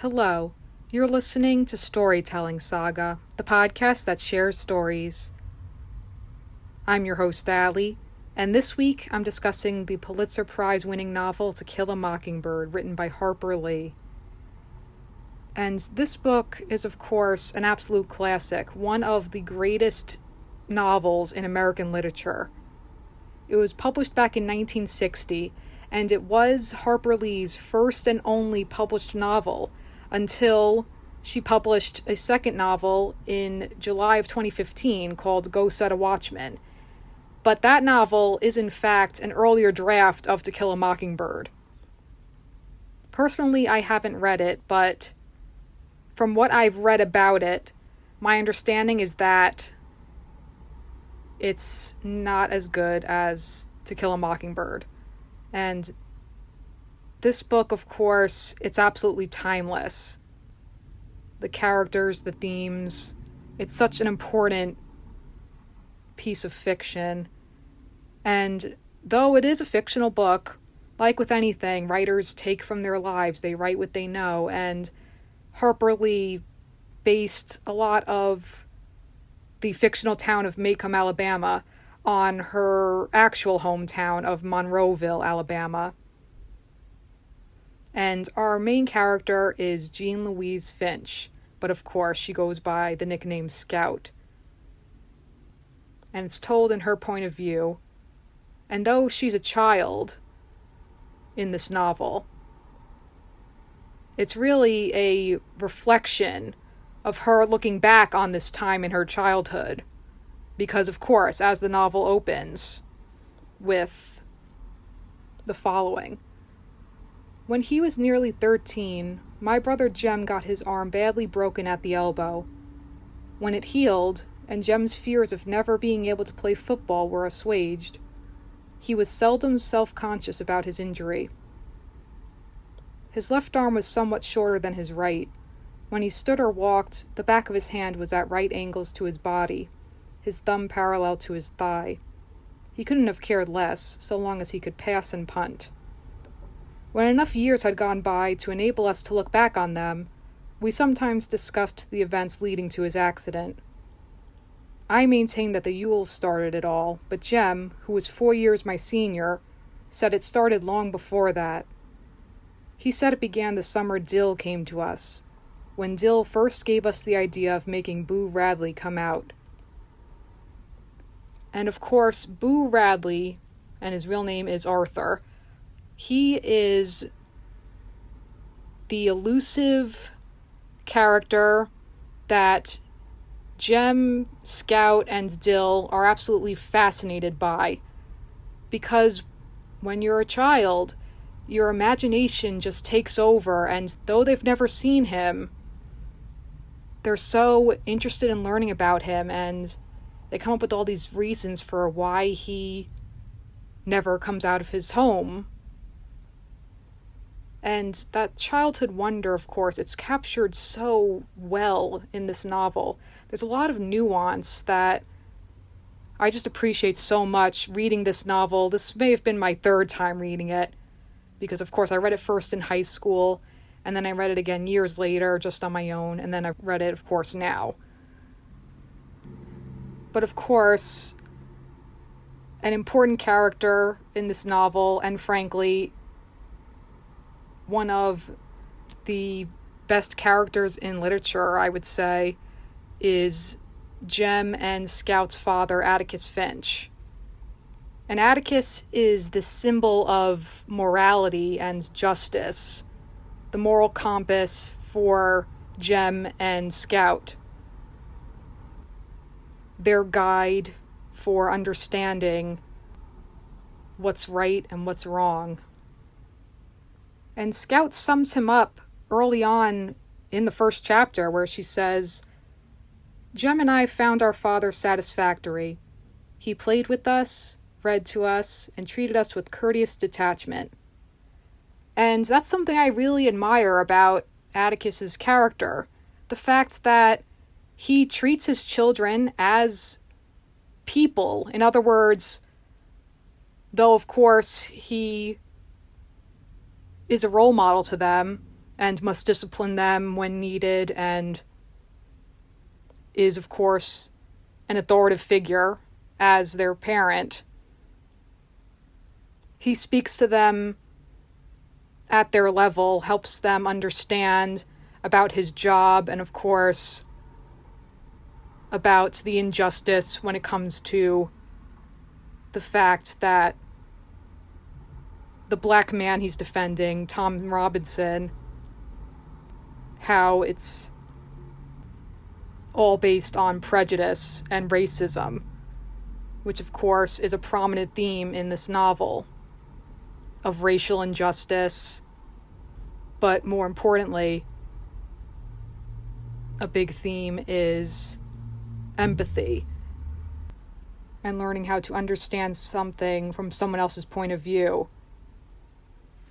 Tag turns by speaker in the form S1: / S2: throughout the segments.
S1: Hello, you're listening to Storytelling Saga, the podcast that shares stories. I'm your host, Allie, and this week I'm discussing the Pulitzer Prize-winning novel To Kill a Mockingbird, written by Harper Lee. And this book is, of course, an absolute classic, one of the greatest novels in American literature. It was published back in 1960, and it was Harper Lee's first and only published novel, until she published a second novel in July of 2015 called Go Set a Watchman. But that novel is in fact an earlier draft of To Kill a Mockingbird. Personally, I haven't read it, but from what I've read about it, my understanding is that it's not as good as To Kill a Mockingbird. And this book, of course, it's absolutely timeless. The characters, the themes, it's such an important piece of fiction. And though it is a fictional book, like with anything, writers take from their lives, they write what they know, and Harper Lee based a lot of the fictional town of Macomb, Alabama, on her actual hometown of Monroeville, Alabama. And our main character is Jean Louise Finch, but of course she goes by the nickname Scout. And it's told in her point of view, and though she's a child in this novel, it's really a reflection of her looking back on this time in her childhood. Because, of course, as the novel opens with the following. When he was nearly 13, my brother Jem got his arm badly broken at the elbow. When it healed, and Jem's fears of never being able to play football were assuaged, he was seldom self-conscious about his injury. His left arm was somewhat shorter than his right. When he stood or walked, the back of his hand was at right angles to his body, his thumb parallel to his thigh. He couldn't have cared less, so long as he could pass and punt. When enough years had gone by to enable us to look back on them, we sometimes discussed the events leading to his accident. I maintained that the Yules started it all, but Jem, who was 4 years my senior, said it started long before that. He said it began the summer Dill came to us, when Dill first gave us the idea of making Boo Radley come out. And of course, Boo Radley, and his real name is Arthur, he is the elusive character that Jem, Scout, and Dill are absolutely fascinated by. Because when you're a child, your imagination just takes over, and though they've never seen him, they're so interested in learning about him, and they come up with all these reasons for why he never comes out of his home. And that childhood wonder, of course, it's captured so well in this novel. There's a lot of nuance that I just appreciate so much reading this novel. This may have been my third time reading it, because of course I read it first in high school, and then I read it again years later just on my own, and then I read it, of course, now. But of course, an important character in this novel, and frankly, one of the best characters in literature, I would say, is Jem and Scout's father, Atticus Finch. And Atticus is the symbol of morality and justice, the moral compass for Jem and Scout, their guide for understanding what's right and what's wrong. And Scout sums him up early on in the first chapter, where she says, Jem and I found our father satisfactory. He played with us, read to us, and treated us with courteous detachment. And that's something I really admire about Atticus's character. The fact that he treats his children as people. In other words, though of course he is a role model to them, and must discipline them when needed, and is, of course, an authoritative figure as their parent. He speaks to them at their level, helps them understand about his job, and of course, about the injustice when it comes to the fact that the black man he's defending, Tom Robinson, how it's all based on prejudice and racism, which of course is a prominent theme in this novel of racial injustice, but more importantly, a big theme is empathy and learning how to understand something from someone else's point of view.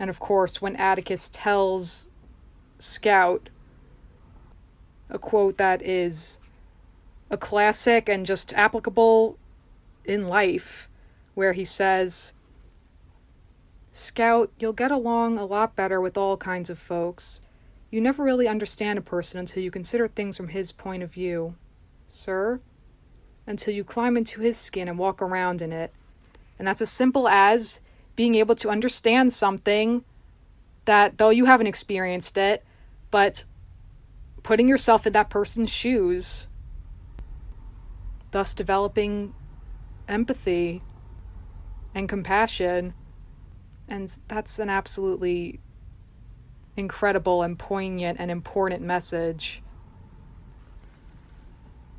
S1: And of course, when Atticus tells Scout a quote that is a classic and just applicable in life, where he says, "Scout, you'll get along a lot better with all kinds of folks. You never really understand a person until you consider things from his point of view, sir. Until you climb into his skin and walk around in it. And that's as simple as being able to understand something that, though you haven't experienced it, but putting yourself in that person's shoes, thus developing empathy and compassion." And that's an absolutely incredible and poignant and important message.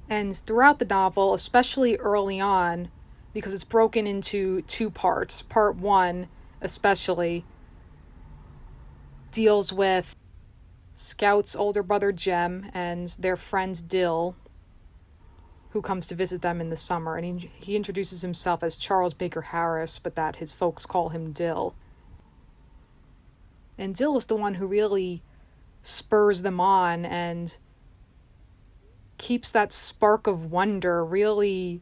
S1: And throughout the novel, especially early on, because it's broken into two parts, part one especially deals with Scout's older brother Jem and their friend Dill, who comes to visit them in the summer. And he introduces himself as Charles Baker Harris, but that his folks call him Dill. And Dill is the one who really spurs them on and keeps that spark of wonder really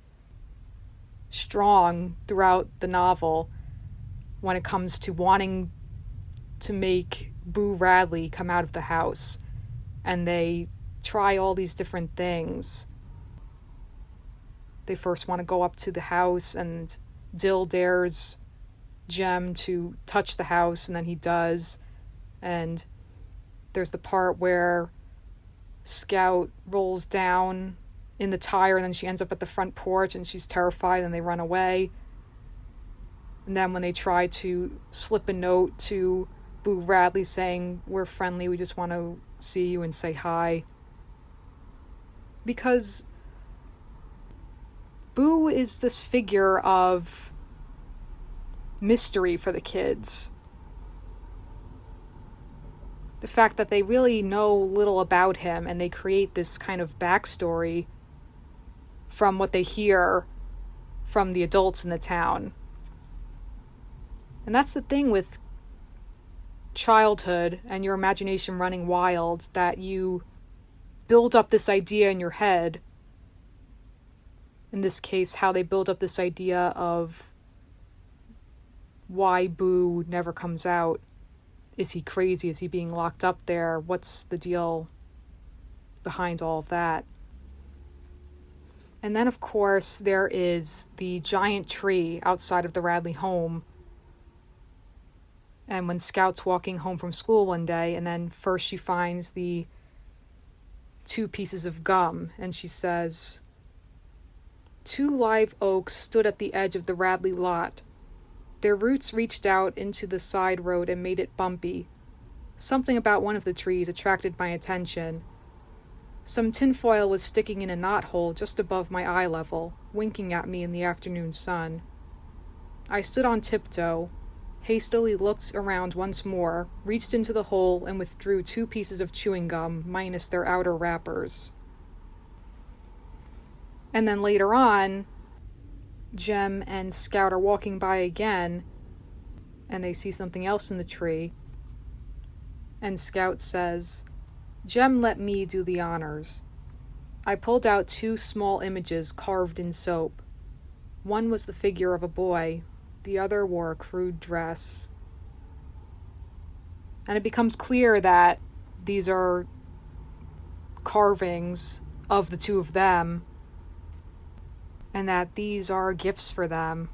S1: strong throughout the novel when it comes to wanting to make Boo Radley come out of the house. And they try all these different things. They first want to go up to the house, and Dill dares Jem to touch the house, and then he does. And there's the part where Scout rolls down in the tire, and then she ends up at the front porch, and she's terrified, and they run away. And then when they try to slip a note to Boo Radley saying, "We're friendly, we just want to see you and say hi." Because Boo is this figure of mystery for the kids. The fact that they really know little about him, and they create this kind of backstory from what they hear from the adults in the town. And that's the thing with childhood and your imagination running wild, that you build up this idea in your head. In this case, how they build up this idea of why Boo never comes out. Is he crazy? Is he being locked up there? What's the deal behind all of that? And then, of course, there is the giant tree outside of the Radley home. And when Scout's walking home from school one day, and then first she finds the 2 pieces of gum, and she says, "2 live oaks stood at the edge of the Radley lot. Their roots reached out into the side road and made it bumpy. Something about one of the trees attracted my attention. Some tinfoil was sticking in a knothole just above my eye level, winking at me in the afternoon sun. I stood on tiptoe, hastily looked around once more, reached into the hole, and withdrew 2 pieces of chewing gum, minus their outer wrappers." And then later on, Jem and Scout are walking by again, and they see something else in the tree. And Scout says, "Jem let me do the honors." I pulled out 2 small images carved in soap. One was the figure of a boy, the other wore a crude dress. And it becomes clear that these are carvings of the two of them, and that these are gifts for them.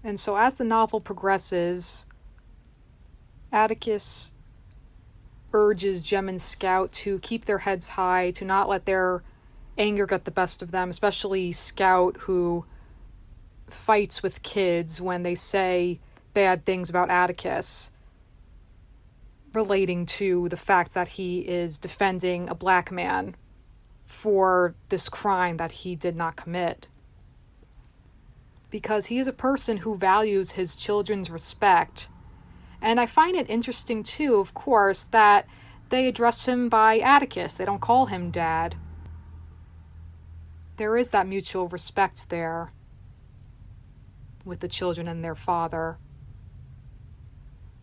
S1: And so as the novel progresses, Atticus urges Jem and Scout to keep their heads high, to not let their anger get the best of them, especially Scout, who fights with kids when they say bad things about Atticus, relating to the fact that he is defending a black man for this crime that he did not commit. Because he is a person who values his children's respect. And I find it interesting, too, of course, that they address him by Atticus. They don't call him Dad. There is that mutual respect there with the children and their father.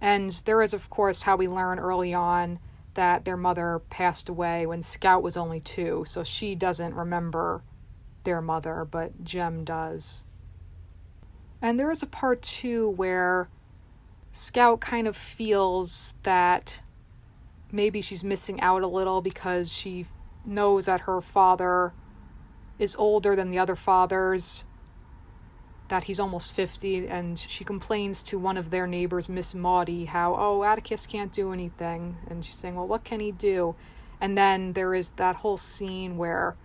S1: And there is, of course, how we learn early on that their mother passed away when Scout was only 2, so she doesn't remember their mother, but Jem does. And there is a part, too, where Scout kind of feels that maybe she's missing out a little because she knows that her father is older than the other fathers, that he's almost 50, and she complains to one of their neighbors, Miss Maudie, how, Atticus can't do anything. And she's saying, well, what can he do? And then there is that whole scene where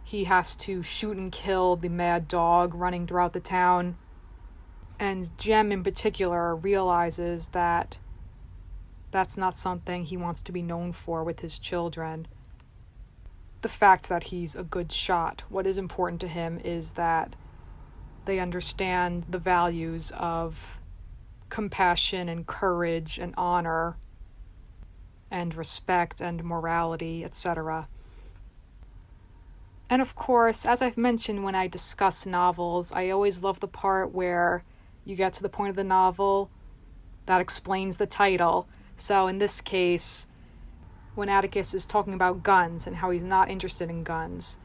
S1: he has to shoot and kill the mad dog running throughout the town. And Jem in particular realizes that that's not something he wants to be known for with his children. The fact that he's a good shot. What is important to him is that they understand the values of compassion and courage and honor and respect and morality, etc. And of course, as I've mentioned when I discuss novels, I always love the part where you get to the point of the novel that explains the title. So in this case, when Atticus is talking about guns and how he's not interested in guns,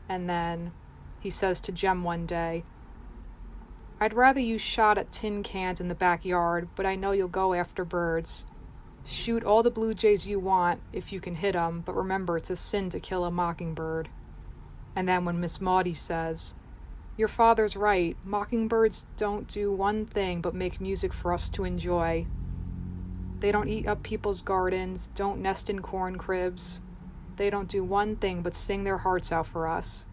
S1: and then he says to Jem one day, I'd rather you shot at tin cans in the backyard, but I know you'll go after birds. Shoot all the blue jays you want if you can hit 'em, but remember it's a sin to kill a mockingbird. And then when Miss Maudie says, your father's right, mockingbirds don't do one thing but make music for us to enjoy. They don't eat up people's gardens, don't nest in corn cribs. They don't do one thing but sing their hearts out for us.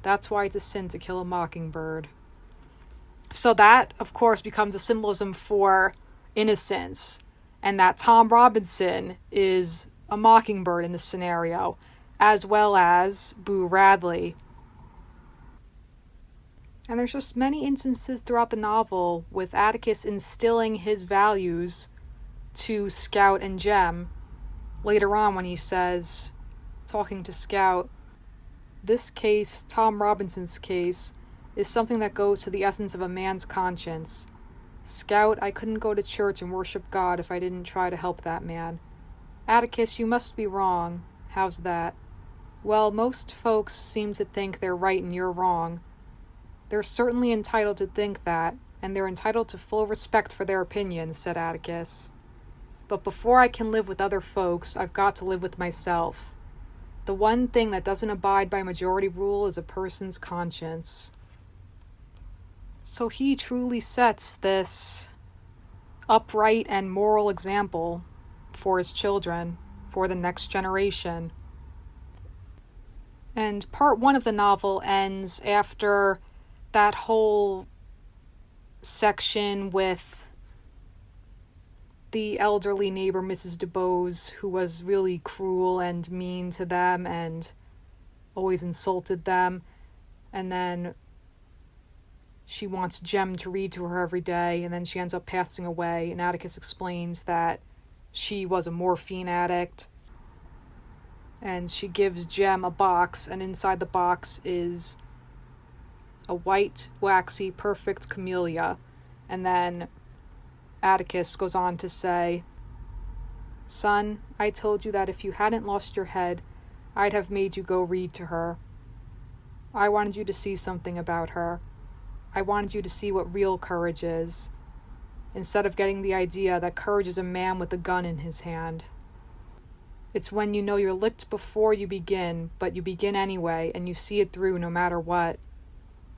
S1: That's why it's a sin to kill a mockingbird. So that, of course, becomes a symbolism for innocence, and that Tom Robinson is a mockingbird in this scenario, as well as Boo Radley. And there's just many instances throughout the novel with Atticus instilling his values to Scout and Jem. Later on when he says, talking to Scout, this case, Tom Robinson's case, is something that goes to the essence of a man's conscience. Scout, I couldn't go to church and worship God if I didn't try to help that man. Atticus, you must be wrong. How's that? Well, most folks seem to think they're right and you're wrong. They're certainly entitled to think that, and they're entitled to full respect for their opinions, said Atticus. But before I can live with other folks, I've got to live with myself. The one thing that doesn't abide by majority rule is a person's conscience. So he truly sets this upright and moral example for his children, for the next generation. And part 1 of the novel ends after that whole section with the elderly neighbor, Mrs. DeBose, who was really cruel and mean to them and always insulted them. And then she wants Jem to read to her every day, and then she ends up passing away. And Atticus explains that she was a morphine addict. And she gives Jem a box, and inside the box is a white, waxy, perfect camellia. And then Atticus goes on to say, son, I told you that if you hadn't lost your head, I'd have made you go read to her. I wanted you to see something about her. I wanted you to see what real courage is. instead of getting the idea that courage is a man with a gun in his hand. It's when you know you're licked before you begin, but you begin anyway, and you see it through no matter what.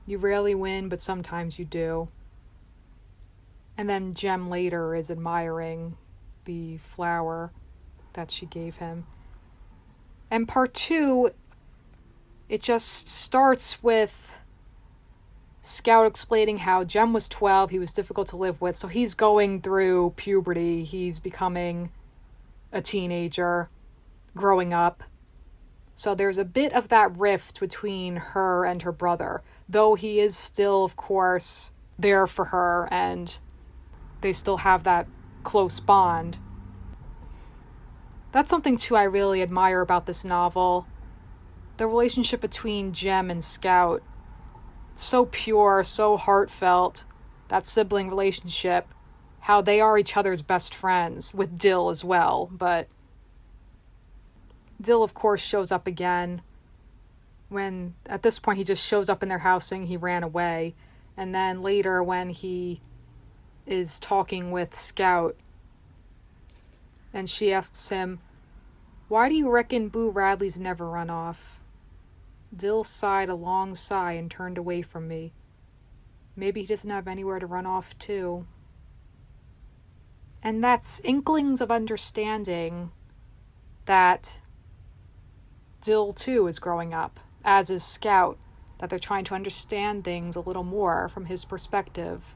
S1: You rarely win, but sometimes you do. And then Jem later is admiring the flower that she gave him. And part 2, it just starts with Scout explaining how Jem was 12, he was difficult to live with, so he's going through puberty, he's becoming a teenager, growing up. So there's a bit of that rift between her and her brother, though he is still, of course, there for her, and they still have that close bond. That's something, too, I really admire about this novel. The relationship between Jem and Scout. So pure, so heartfelt, that sibling relationship, how they are each other's best friends, with Dill as well, but Dill, of course, shows up again when, at this point, he just shows up in their house saying he ran away, and then later when he is talking with Scout, and she asks him, "Why do you reckon Boo Radley's never run off?" Dill sighed a long sigh and turned away from me. Maybe he doesn't have anywhere to run off to. And that's inklings of understanding that Dill, too, is growing up, as is Scout, that they're trying to understand things a little more from his perspective.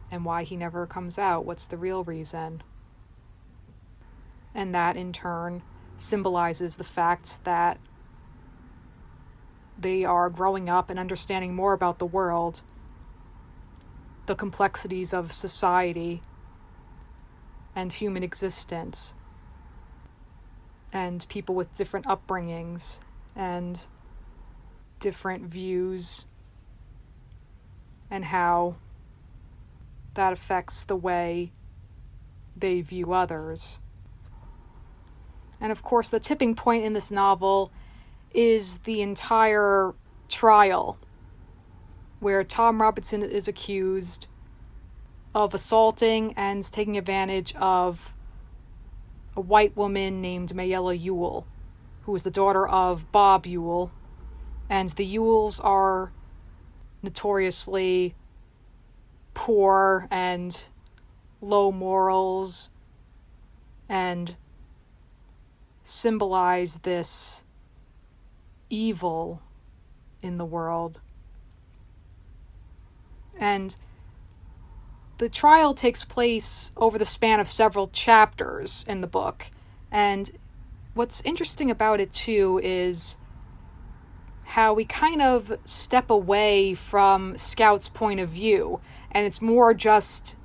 S1: And why he never comes out, what's the real reason? And that, in turn, symbolizes the fact that they are growing up and understanding more about the world, the complexities of society and human existence, and people with different upbringings and different views, and how that affects the way they view others. And of course, the tipping point in this novel is the entire trial, where Tom Robertson is accused of assaulting and taking advantage of a white woman named Mayella Ewell, who is the daughter of Bob Ewell. And the Ewells are notoriously poor and low morals and symbolize this evil in the world. And the trial takes place over the span of several chapters in the book. And what's interesting about it, too, is how we kind of step away from Scout's point of view. And it's more just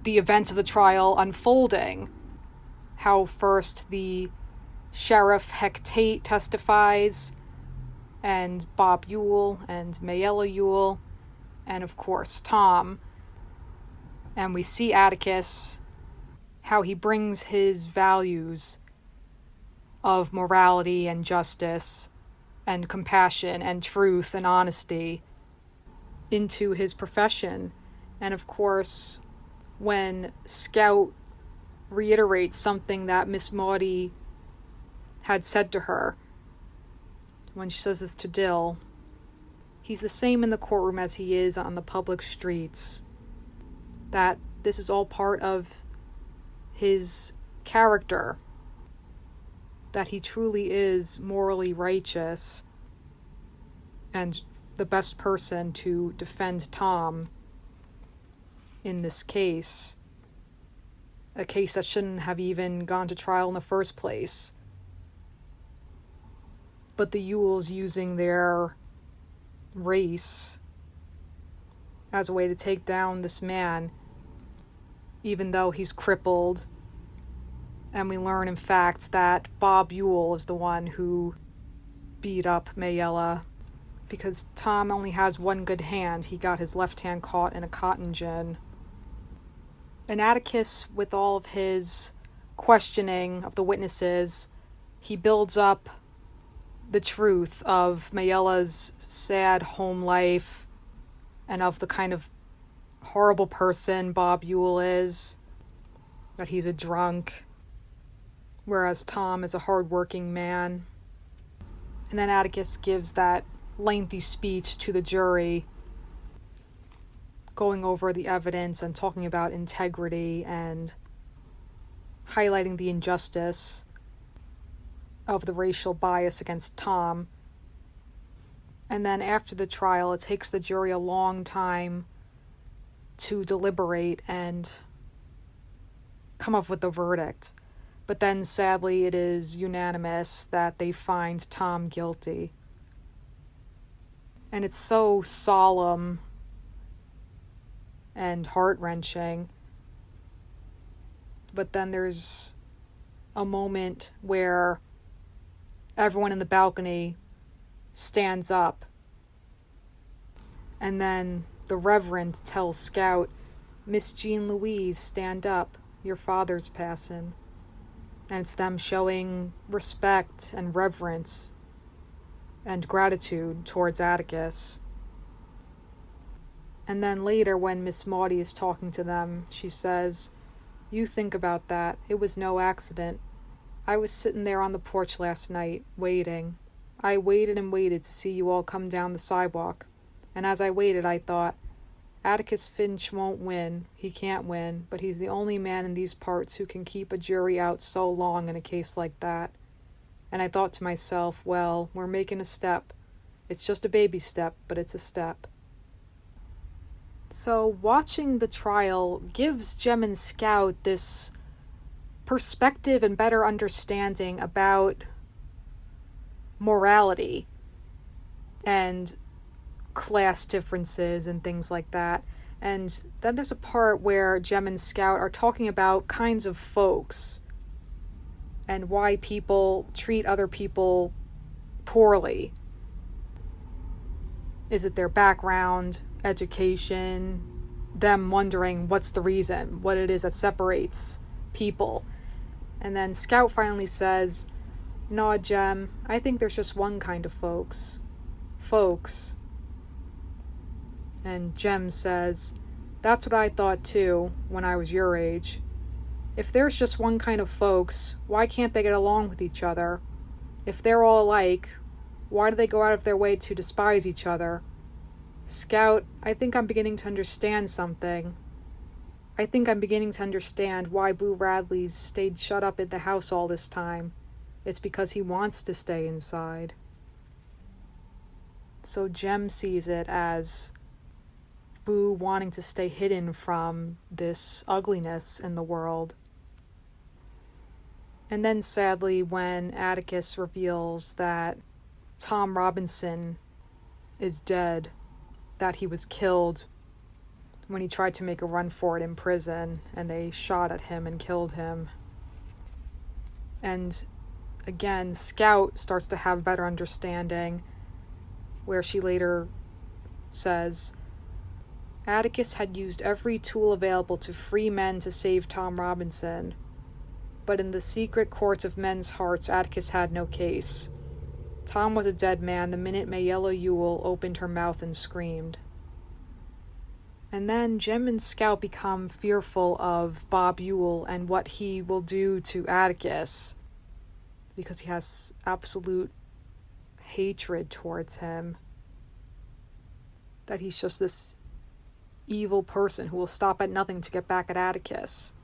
S1: the events of the trial unfolding. How first the Sheriff Heck Tate testifies, and Bob Ewell, and Mayella Ewell, and of course Tom. And we see Atticus, how he brings his values of morality and justice and compassion and truth and honesty into his profession. And of course, when Scout reiterates something that Miss Maudie had said to her, when she says this to Dill, he's the same in the courtroom as he is on the public streets. That this is all part of his character. That he truly is morally righteous and the best person to defend Tom in this case. A case that shouldn't have even gone to trial in the first place. But the Ewells using their race as a way to take down this man, even though he's crippled. And we learn, in fact, that Bob Ewell is the one who beat up Mayella, because Tom only has one good hand. He got his left hand caught in a cotton gin. And Atticus, with all of his questioning of the witnesses, he builds up the truth of Mayella's sad home life and of the kind of horrible person Bob Ewell is, that he's a drunk, whereas Tom is a hardworking man. And then Atticus gives that lengthy speech to the jury, going over the evidence and talking about integrity and highlighting the injustice of the racial bias against Tom. And then after the trial, it takes the jury a long time to deliberate and come up with a verdict. But then, sadly, it is unanimous that they find Tom guilty. And it's so solemn and heart-wrenching. But then there's a moment where everyone in the balcony stands up. And then the Reverend tells Scout, "Miss Jean Louise, stand up. Your father's passin'." And it's them showing respect and reverence and gratitude towards Atticus. And then later, when Miss Maudie is talking to them, she says, "You think about that. It was no accident. I was sitting there on the porch last night, waiting. I waited and waited to see you all come down the sidewalk. And as I waited, I thought, Atticus Finch won't win. He can't win, but he's the only man in these parts who can keep a jury out so long in a case like that. And I thought to myself, well, we're making a step. It's just a baby step, but it's a step." So watching the trial gives Jem and Scout this perspective and better understanding about morality and class differences and things like that. And then there's a part where Jem and Scout are talking about kinds of folks and why people treat other people poorly. Is it their background, education, them wondering what's the reason, what it is that separates people? And then Scout finally says, "Nah, Jem, I think there's just one kind of folks. Folks." And Jem says, "That's what I thought too, when I was your age. If there's just one kind of folks, why can't they get along with each other? If they're all alike, why do they go out of their way to despise each other? Scout, I think I'm beginning to understand something. I think I'm beginning to understand why Boo Radley's stayed shut up in the house all this time. It's because he wants to stay inside." So Jem sees it as Boo wanting to stay hidden from this ugliness in the world. And then sadly, when Atticus reveals that Tom Robinson is dead, that he was killed when he tried to make a run for it in prison, and they shot at him and killed him. And again, Scout starts to have better understanding, where she later says, "Atticus had used every tool available to free men to save Tom Robinson, but in the secret courts of men's hearts, Atticus had no case. Tom was a dead man the minute Mayella Ewell opened her mouth and screamed." And then Jem and Scout become fearful of Bob Ewell and what he will do to Atticus, because he has absolute hatred towards him. That he's just this evil person who will stop at nothing to get back at Atticus.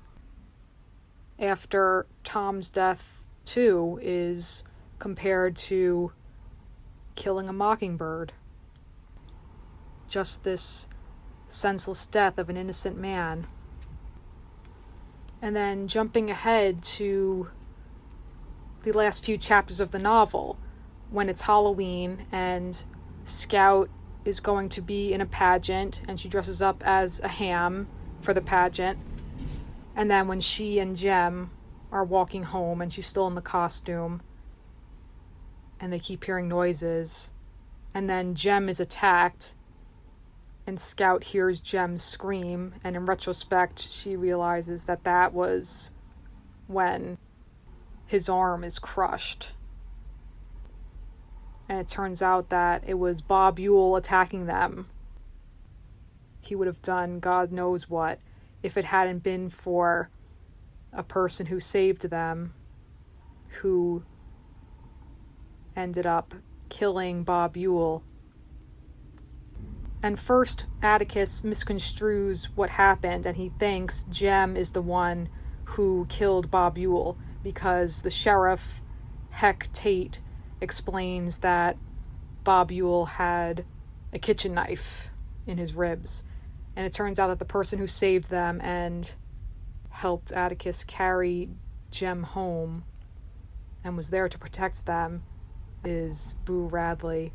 S1: After Tom's death, too, is compared to killing a mockingbird. Just this senseless death of an innocent man. And then jumping ahead to the last few chapters of the novel, when it's Halloween and Scout is going to be in a pageant and she dresses up as a ham for the pageant. And then when she and Jem are walking home and she's still in the costume and they keep hearing noises, and then Jem is attacked and Scout hears Jem scream, and in retrospect she realizes that that was when his arm is crushed. And it turns out that it was Bob Ewell attacking them. he would have done God knows what if it hadn't been for a person who saved them, who ended up killing Bob Ewell. And first, Atticus misconstrues what happened, and he thinks Jem is the one who killed Bob Ewell, because the sheriff, Heck Tate, explains that Bob Ewell had a kitchen knife in his ribs. And it turns out that the person who saved them and helped Atticus carry Jem home and was there to protect them is Boo Radley.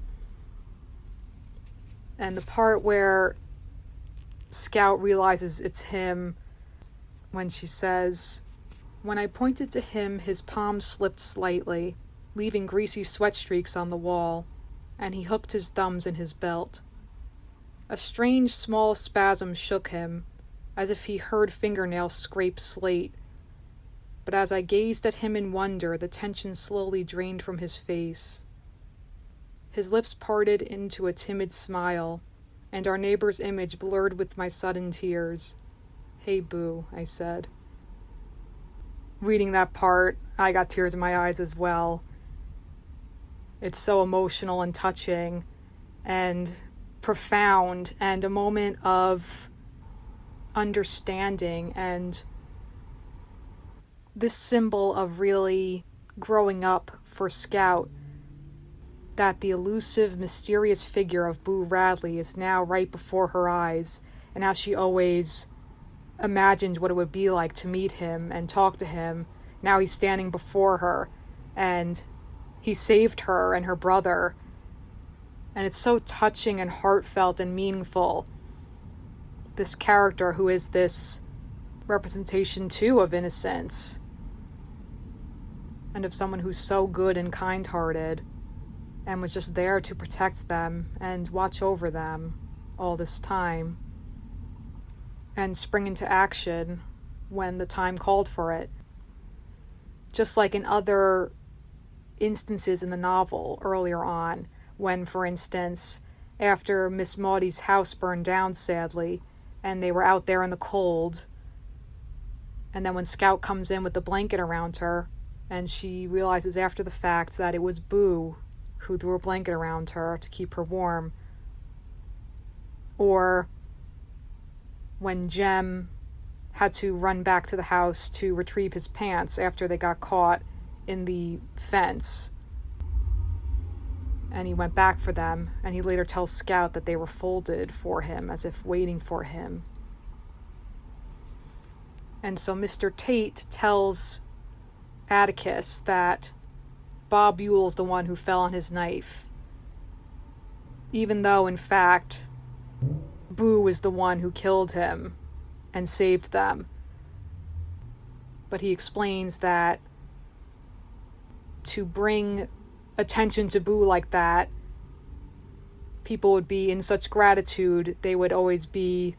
S1: And the part where Scout realizes it's him, when she says, "When I pointed to him, his palm slipped slightly, leaving greasy sweat streaks on the wall, and he hooked his thumbs in his belt. A strange small spasm shook him, as if he heard fingernails scrape slate. But as I gazed at him in wonder, the tension slowly drained from his face. His lips parted into a timid smile, and our neighbor's image blurred with my sudden tears. 'Hey, Boo,' I said." Reading that part, I got tears in my eyes as well. It's so emotional and touching and profound, and a moment of understanding, and this symbol of really growing up for Scout, that the elusive, mysterious figure of Boo Radley is now right before her eyes, and how she always imagined what it would be like to meet him and talk to him. Now he's standing before her, and he saved her and her brother. And it's so touching and heartfelt and meaningful. This character who is this representation too of innocence, and of someone who's so good and kind-hearted, and was just there to protect them and watch over them all this time, and spring into action when the time called for it. Just like in other instances in the novel earlier on, when, for instance, after Miss Maudie's house burned down sadly, and they were out there in the cold, and then when Scout comes in with the blanket around her, and she realizes after the fact that it was Boo who threw a blanket around her to keep her warm. Or when Jem had to run back to the house to retrieve his pants after they got caught in the fence, and he went back for them, and he later tells Scout that they were folded for him, as if waiting for him. And so Mr. Tate tells Atticus that Bob Ewell's the one who fell on his knife, even though, in fact, Boo was the one who killed him and saved them. But he explains that to bring attention to Boo like that, people would be in such gratitude, they would always be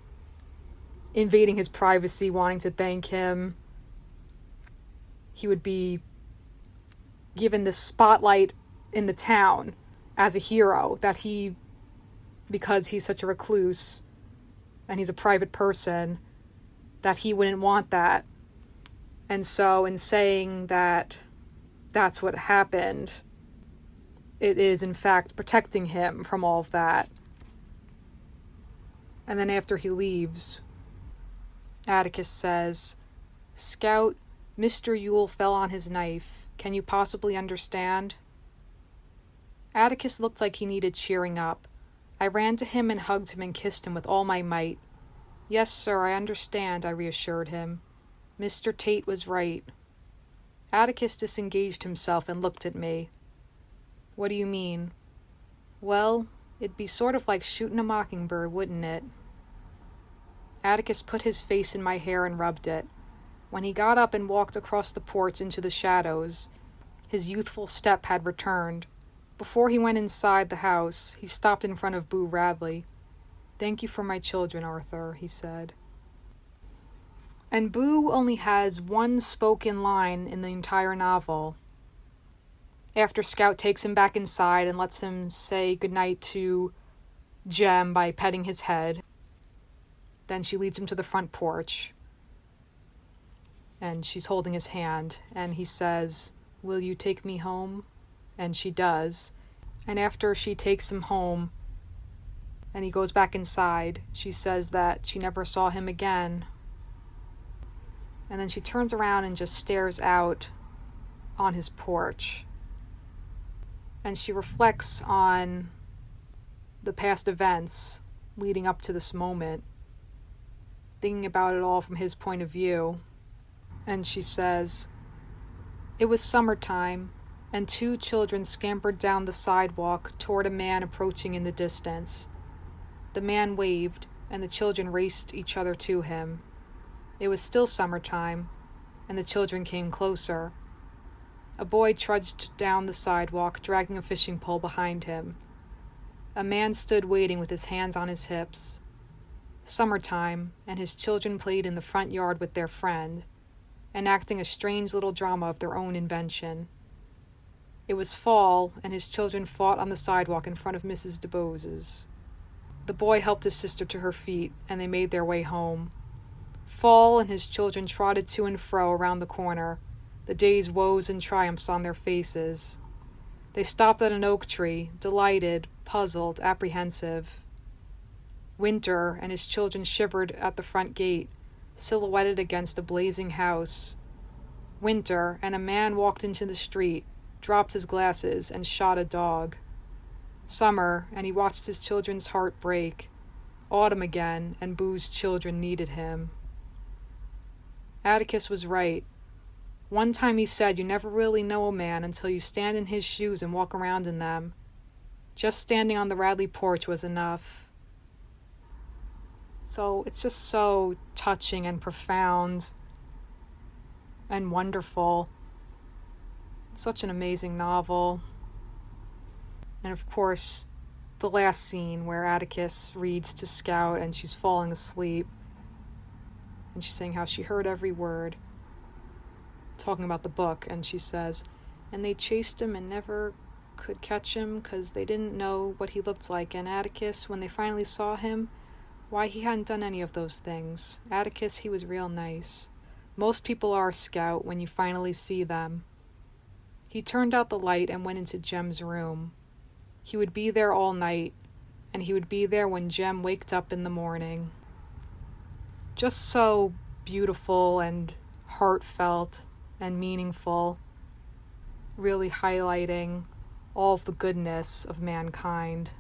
S1: invading his privacy, wanting to thank him. He would be given this spotlight in the town as a hero, that he, because he's such a recluse and he's a private person, that he wouldn't want that. And so in saying that that's what happened, it is in fact protecting him from all of that. And then after he leaves, Atticus says, "Scout, Mr. Ewell fell on his knife. Can you possibly understand?" Atticus looked like he needed cheering up. I ran to him and hugged him and kissed him with all my might. "Yes, sir, I understand," I reassured him. Mr. Tate was right. Atticus disengaged himself and looked at me. "What do you mean?" "Well, it'd be sort of like shooting a mockingbird, wouldn't it?" Atticus put his face in my hair and rubbed it. When he got up and walked across the porch into the shadows, his youthful step had returned. Before he went inside the house, he stopped in front of Boo Radley. "Thank you for my children, Arthur," he said. And Boo only has one spoken line in the entire novel. After Scout takes him back inside and lets him say goodnight to Jem by petting his head, Then she leads him to the front porch, and she's holding his hand, and he says, "Will you take me home?" And she does. And after she takes him home and he goes back inside, she says that she never saw him again. And then she turns around and just stares out on his porch. And she reflects on the past events leading up to this moment, thinking about it all from his point of view. And she says, "It was summertime, and 2 children scampered down the sidewalk toward a man approaching in the distance. The man waved, and the children raced each other to him. It was still summertime, and the children came closer. A boy trudged down the sidewalk, dragging a fishing pole behind him. A man stood waiting with his hands on his hips. Summertime, and his children played in the front yard with their friend, enacting a strange little drama of their own invention. It was fall, and his children fought on the sidewalk in front of Mrs. DeBose's. The boy helped his sister to her feet, and they made their way home. Fall and his children trotted to and fro around the corner, the day's woes and triumphs on their faces. They stopped at an oak tree, delighted, puzzled, apprehensive. Winter and his children shivered at the front gate, silhouetted against a blazing house. Winter, and a man walked into the street, dropped his glasses, and shot a dog. Summer, and he watched his children's heart break. Autumn again, and Boo's children needed him. Atticus was right. One time he said you never really know a man until you stand in his shoes and walk around in them. Just standing on the Radley porch was enough. So it's just so touching and profound and wonderful. It's such an amazing novel. And of course, the last scene where Atticus reads to Scout and she's falling asleep. And she's saying how she heard every word. Talking about the book, and she says, "And they chased him and never could catch him because they didn't know what he looked like. And Atticus, when they finally saw him, why, he hadn't done any of those things. Atticus, he was real nice. Most people are, Scout, when you finally see them." He turned out the light and went into Jem's room. He would be there all night, and he would be there when Jem waked up in the morning. Just so beautiful and heartfelt and meaningful, really highlighting all of the goodness of mankind,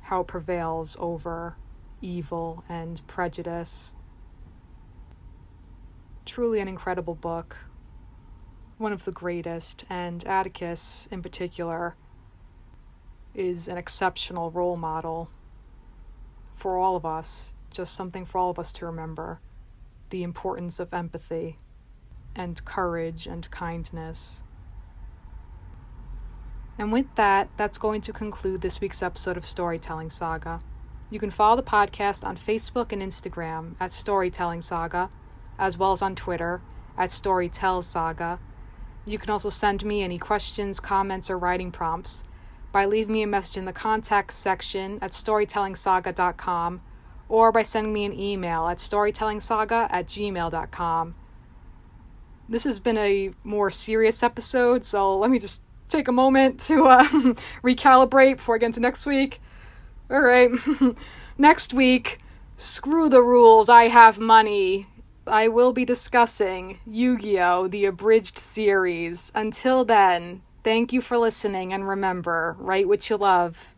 S1: how it prevails over evil and prejudice. Truly an incredible book, one of the greatest, and Atticus in particular is an exceptional role model for all of us, just something for all of us to remember, the importance of empathy and courage and kindness. And with that, that's going to conclude this week's episode of Storytelling Saga. You can follow the podcast on Facebook and Instagram at Storytelling Saga, as well as on Twitter at StorytellSaga. You can also send me any questions, comments, or writing prompts by leaving me a message in the contact section at storytellingsaga.com or by sending me an email at storytellingsaga@gmail.com. This has been a more serious episode, so let me just take a moment to recalibrate before I get into next week. All right. Next week, screw the rules, I have money. I will be discussing Yu-Gi-Oh! The abridged series. Until then, thank you for listening, and remember, write what you love.